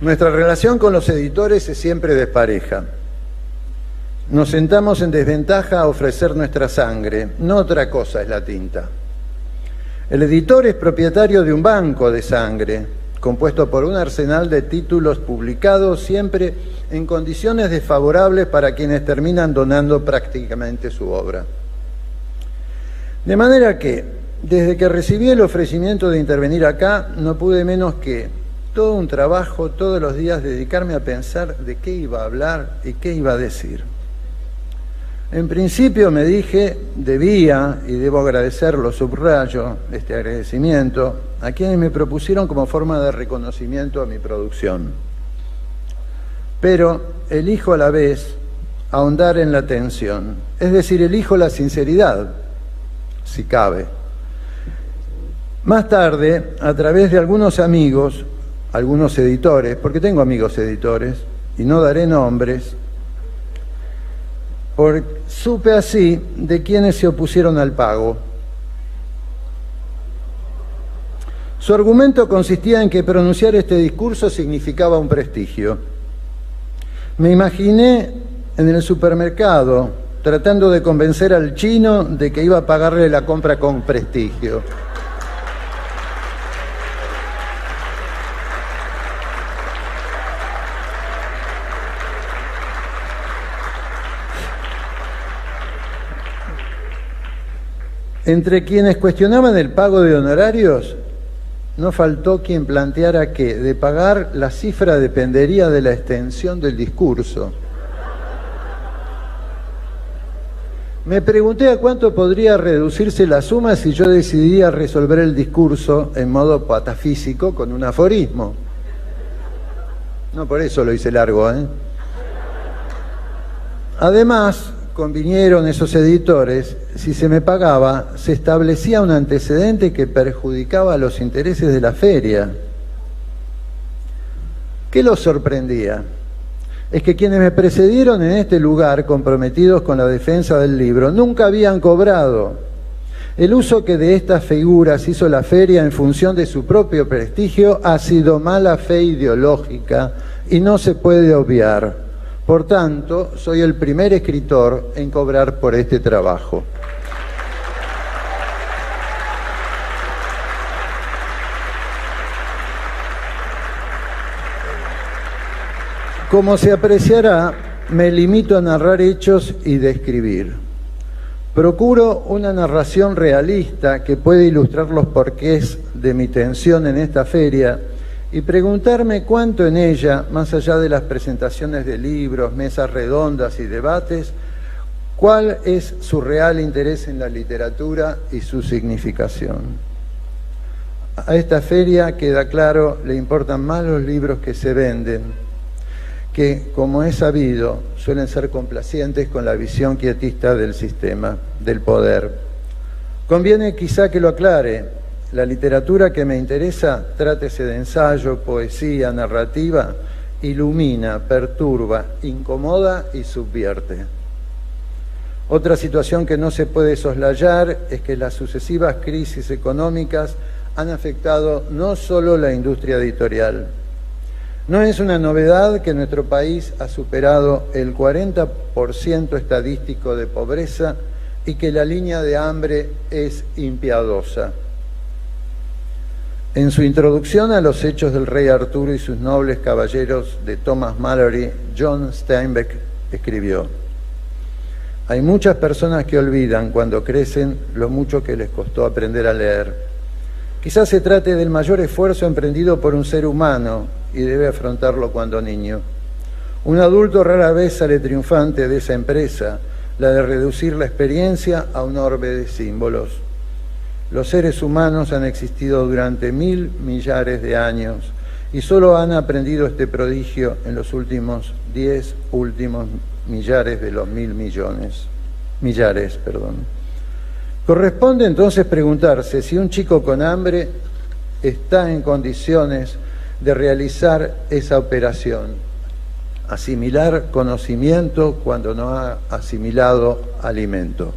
Nuestra relación con los editores es siempre despareja. Nos sentamos en desventaja a ofrecer nuestra sangre, no otra cosa es la tinta. El editor es propietario de un banco de sangre, compuesto por un arsenal de títulos publicados siempre en condiciones desfavorables para quienes terminan donando prácticamente su obra. De manera que, desde que recibí el ofrecimiento de intervenir acá, no pude menos que todo un trabajo, todos los días, dedicarme a pensar de qué iba a hablar y qué iba a decir. En principio me dije, debía, y debo agradecerlo, subrayo este agradecimiento, a quienes me propusieron como forma de reconocimiento a mi producción. Pero elijo a la vez ahondar en la tensión, es decir, elijo la sinceridad, si cabe. Más tarde, a través de algunos amigos, algunos editores, porque tengo amigos editores, y no daré nombres, supe así de quienes se opusieron al pago. Su argumento consistía en que pronunciar este discurso significaba un prestigio. Me imaginé en el supermercado tratando de convencer al chino de que iba a pagarle la compra con prestigio. Entre quienes cuestionaban el pago de honorarios, no faltó quien planteara que de pagar la cifra dependería de la extensión del discurso. Me pregunté a cuánto podría reducirse la suma si yo decidía resolver el discurso en modo patafísico con un aforismo. No por eso lo hice largo, ¿eh? Además, convinieron esos editores, si se me pagaba, se establecía un antecedente que perjudicaba a los intereses de la feria. ¿Qué los sorprendía? Es que quienes me precedieron en este lugar, comprometidos con la defensa del libro, nunca habían cobrado. El uso que de estas figuras hizo la feria en función de su propio prestigio ha sido mala fe ideológica y no se puede obviar. Por tanto, soy el primer escritor en cobrar por este trabajo. Como se apreciará, me limito a narrar hechos y describir. Procuro una narración realista que puede ilustrar los porqués de mi tensión en esta feria y preguntarme cuánto en ella, más allá de las presentaciones de libros, mesas redondas y debates, cuál es su real interés en la literatura y su significación. A esta feria, queda claro, le importan más los libros que se venden, que, como es sabido, suelen ser complacientes con la visión quietista del sistema, del poder. Conviene quizá que lo aclare. La literatura que me interesa, trátese de ensayo, poesía, narrativa, ilumina, perturba, incomoda y subvierte. Otra situación que no se puede soslayar es que las sucesivas crisis económicas han afectado no solo la industria editorial. No es una novedad que nuestro país ha superado el 40% estadístico de pobreza y que la línea de hambre es impiadosa. En su introducción a los hechos del rey Arturo y sus nobles caballeros de Thomas Malory, John Steinbeck escribió: hay muchas personas que olvidan cuando crecen lo mucho que les costó aprender a leer. Quizás se trate del mayor esfuerzo emprendido por un ser humano y debe afrontarlo cuando niño. Un adulto rara vez sale triunfante de esa empresa, la de reducir la experiencia a un orbe de símbolos. Los seres humanos han existido durante 1000 millares de años y solo han aprendido este prodigio en los últimos 10 millares de los 1000 millares. Corresponde entonces preguntarse si un chico con hambre está en condiciones de realizar esa operación, asimilar conocimiento cuando no ha asimilado alimento.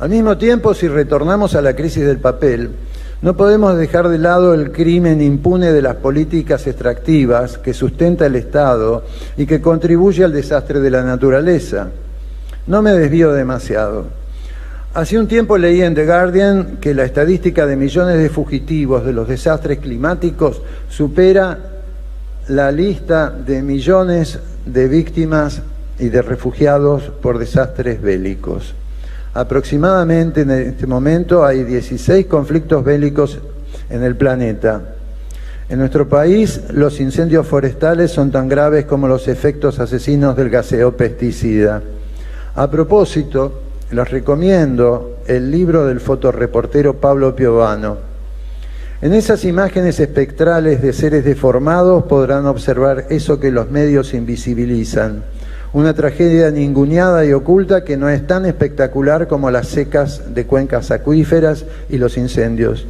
Al mismo tiempo, si retornamos a la crisis del papel, No podemos dejar de lado el crimen impune de las políticas extractivas que sustenta el Estado y que contribuye al desastre de la naturaleza. No me desvío demasiado. Hace un tiempo leí en The Guardian que la estadística de millones de fugitivos de los desastres climáticos supera la lista de millones de víctimas y de refugiados por desastres bélicos. Aproximadamente en este momento hay 16 conflictos bélicos en el planeta. En nuestro país, los incendios forestales son tan graves como los efectos asesinos del gaseo pesticida. A propósito, les recomiendo el libro del fotoreportero Pablo Piovano. En esas imágenes espectrales de seres deformados podrán observar eso que los medios invisibilizan. Una tragedia ninguneada y oculta que no es tan espectacular como las secas de cuencas acuíferas y los incendios.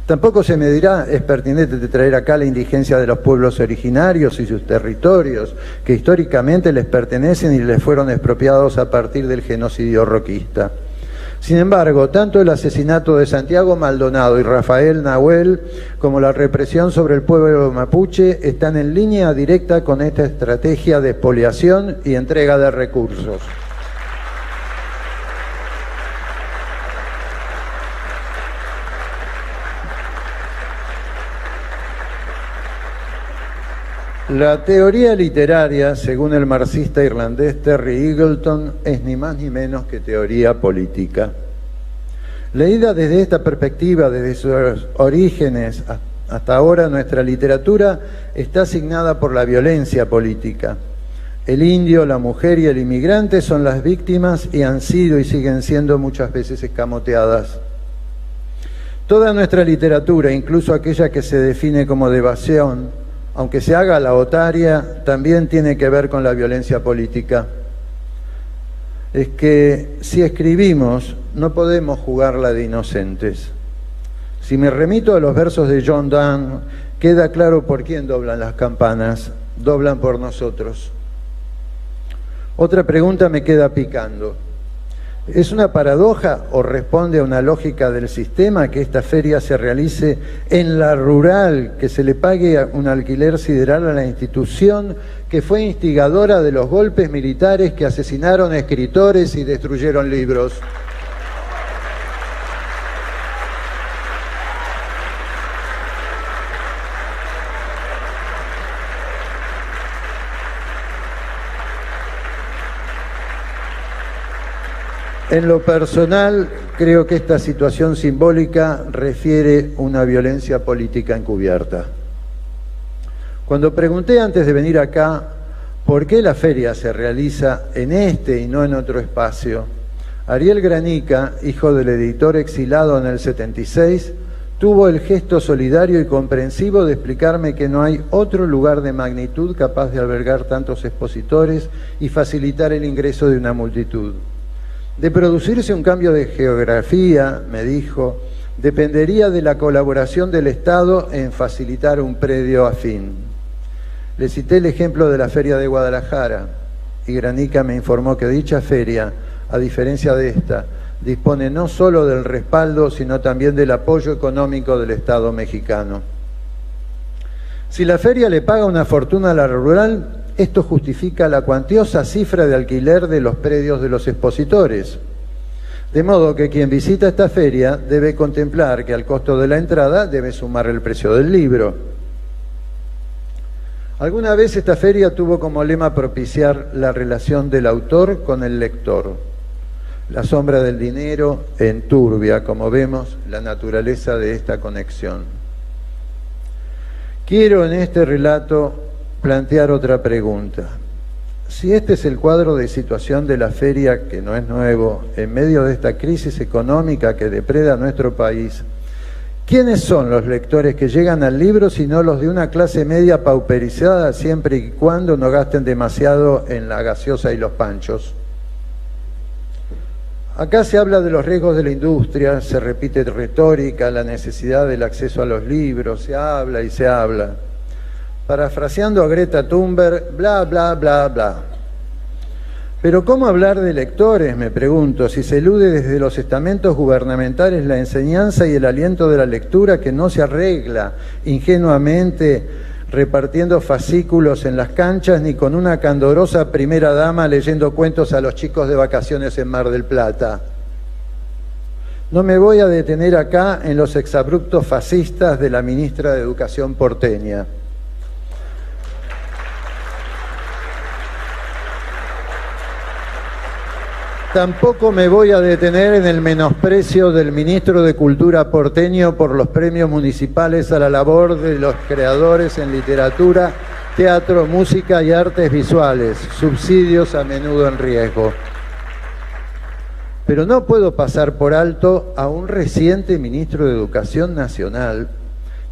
Tampoco se me dirá, es pertinente de traer acá la indigencia de los pueblos originarios y sus territorios, que históricamente les pertenecen y les fueron expropiados a partir del genocidio roquista. Sin embargo, tanto el asesinato de Santiago Maldonado y Rafael Nahuel como la represión sobre el pueblo mapuche están en línea directa con esta estrategia de expoliación y entrega de recursos. La teoría literaria, según el marxista irlandés Terry Eagleton, es ni más ni menos que teoría política. Leída desde esta perspectiva, desde sus orígenes hasta ahora, nuestra literatura está asignada por la violencia política. El indio, la mujer y el inmigrante son las víctimas y han sido y siguen siendo muchas veces escamoteadas. Toda nuestra literatura, incluso aquella que se define como de evasión, aunque se haga la otaria, también tiene que ver con la violencia política. Es que si escribimos, no podemos jugarla de inocentes. Si me remito a los versos de John Donne, queda claro por quién doblan las campanas. Doblan por nosotros. Otra pregunta me queda picando. ¿Es una paradoja o responde a una lógica del sistema que esta feria se realice en la rural, que se le pague un alquiler sideral a la institución que fue instigadora de los golpes militares que asesinaron escritores y destruyeron libros? En lo personal, creo que esta situación simbólica refiere una violencia política encubierta. Cuando pregunté antes de venir acá por qué la feria se realiza en este y no en otro espacio, Ariel Granica, hijo del editor exilado en el 76, tuvo el gesto solidario y comprensivo de explicarme que no hay otro lugar de magnitud capaz de albergar tantos expositores y facilitar el ingreso de una multitud. De producirse un cambio de geografía, me dijo, dependería de la colaboración del Estado en facilitar un predio afín. Le cité el ejemplo de la Feria de Guadalajara y Granica me informó que dicha feria, a diferencia de esta, dispone no solo del respaldo, sino también del apoyo económico del Estado mexicano. Si la feria le paga una fortuna a la rural, esto justifica la cuantiosa cifra de alquiler de los predios de los expositores. De modo que quien visita esta feria debe contemplar que al costo de la entrada debe sumar el precio del libro. Alguna vez esta feria tuvo como lema propiciar la relación del autor con el lector. La sombra del dinero enturbia, como vemos, la naturaleza de esta conexión. Quiero en este relato plantear otra pregunta. Si este es el cuadro de situación de la feria, que no es nuevo, en medio de esta crisis económica que depreda nuestro país, ¿quiénes son los lectores que llegan al libro sino los de una clase media pauperizada siempre y cuando no gasten demasiado en la gaseosa y los panchos? Acá se habla de los riesgos de la industria, se repite retórica, la necesidad del acceso a los libros, se habla y se habla. Parafraseando a Greta Thunberg, bla, bla, bla, bla. Pero ¿cómo hablar de lectores, me pregunto, si se elude desde los estamentos gubernamentales la enseñanza y el aliento de la lectura que no se arregla ingenuamente repartiendo fascículos en las canchas ni con una candorosa primera dama leyendo cuentos a los chicos de vacaciones en Mar del Plata? No me voy a detener acá en los exabruptos fascistas de la ministra de Educación porteña. Tampoco me voy a detener en el menosprecio del ministro de Cultura porteño por los premios municipales a la labor de los creadores en literatura, teatro, música y artes visuales, subsidios a menudo en riesgo. Pero no puedo pasar por alto a un reciente ministro de Educación Nacional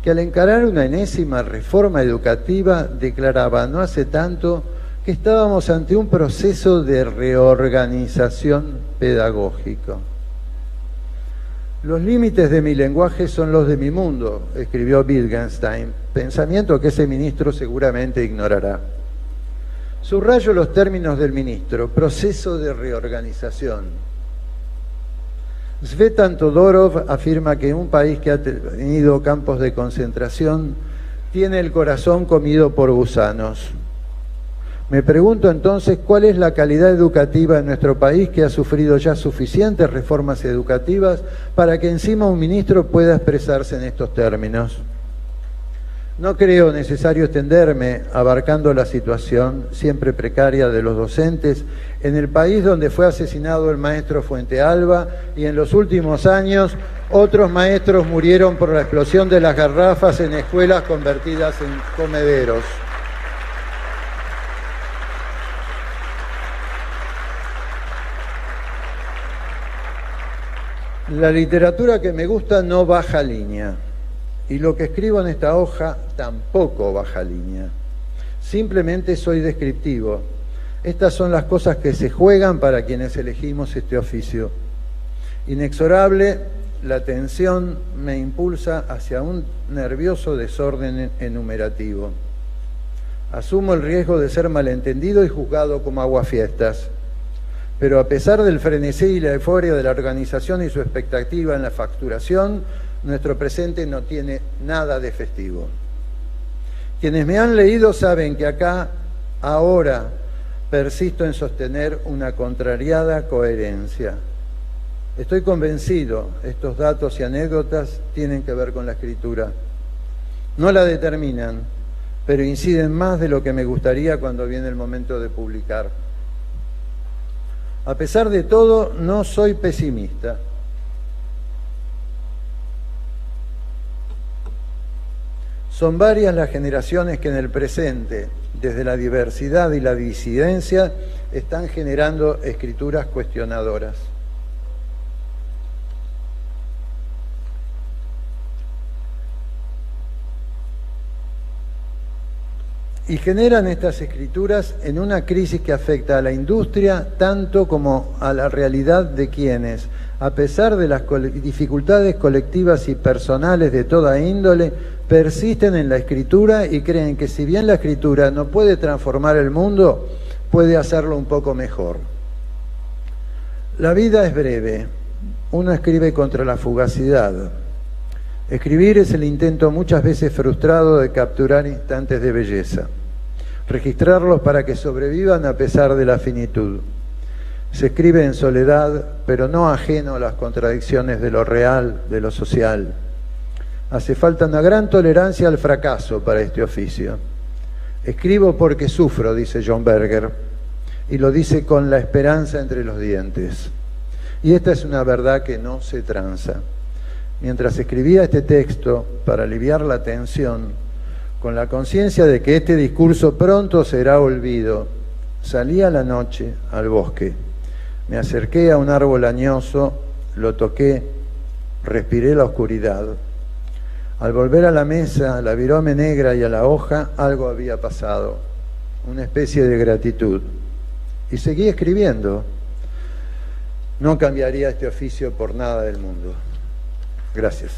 que al encarar una enésima reforma educativa declaraba no hace tanto que estábamos ante un proceso de reorganización pedagógico. Los límites de mi lenguaje son los de mi mundo, escribió Wittgenstein, pensamiento que ese ministro seguramente ignorará. Subrayo los términos del ministro: proceso de reorganización. Svetan Todorov afirma que un país que ha tenido campos de concentración tiene el corazón comido por gusanos. Me pregunto entonces cuál es la calidad educativa en nuestro país, que ha sufrido ya suficientes reformas educativas para que encima un ministro pueda expresarse en estos términos. No creo necesario extenderme abarcando la situación siempre precaria de los docentes en el país donde fue asesinado el maestro Fuentealba y en los últimos años otros maestros murieron por la explosión de las garrafas en escuelas convertidas en comederos. La literatura que me gusta no baja línea, y lo que escribo en esta hoja tampoco baja línea. Simplemente soy descriptivo. Estas son las cosas que se juegan para quienes elegimos este oficio. Inexorable, la tensión me impulsa hacia un nervioso desorden enumerativo. Asumo el riesgo de ser malentendido y juzgado como aguafiestas. Pero a pesar del frenesí y la euforia de la organización y su expectativa en la facturación, nuestro presente no tiene nada de festivo. Quienes me han leído saben que acá, ahora, persisto en sostener una contrariada coherencia. Estoy convencido, estos datos y anécdotas tienen que ver con la escritura. No la determinan, pero inciden más de lo que me gustaría cuando viene el momento de publicar. A pesar de todo, no soy pesimista. Son varias las generaciones que en el presente, desde la diversidad y la disidencia, están generando escrituras cuestionadoras. Y generan estas escrituras en una crisis que afecta a la industria tanto como a la realidad de quienes, a pesar de las dificultades colectivas y personales de toda índole, persisten en la escritura y creen que si bien la escritura no puede transformar el mundo, puede hacerlo un poco mejor. La vida es breve. Uno escribe contra la fugacidad. Escribir es el intento muchas veces frustrado de capturar instantes de belleza, registrarlos para que sobrevivan a pesar de la finitud. Se escribe en soledad, pero no ajeno a las contradicciones de lo real, de lo social. Hace falta una gran tolerancia al fracaso para este oficio. Escribo porque sufro, dice John Berger, y lo dice con la esperanza entre los dientes. Y esta es una verdad que no se tranza. Mientras escribía este texto para aliviar la tensión, con la conciencia de que este discurso pronto será olvido, salí a la noche al bosque. Me acerqué a un árbol añoso, lo toqué, respiré la oscuridad. Al volver a la mesa, a la virome negra y a la hoja, algo había pasado, una especie de gratitud. Y seguí escribiendo. No cambiaría este oficio por nada del mundo. Gracias.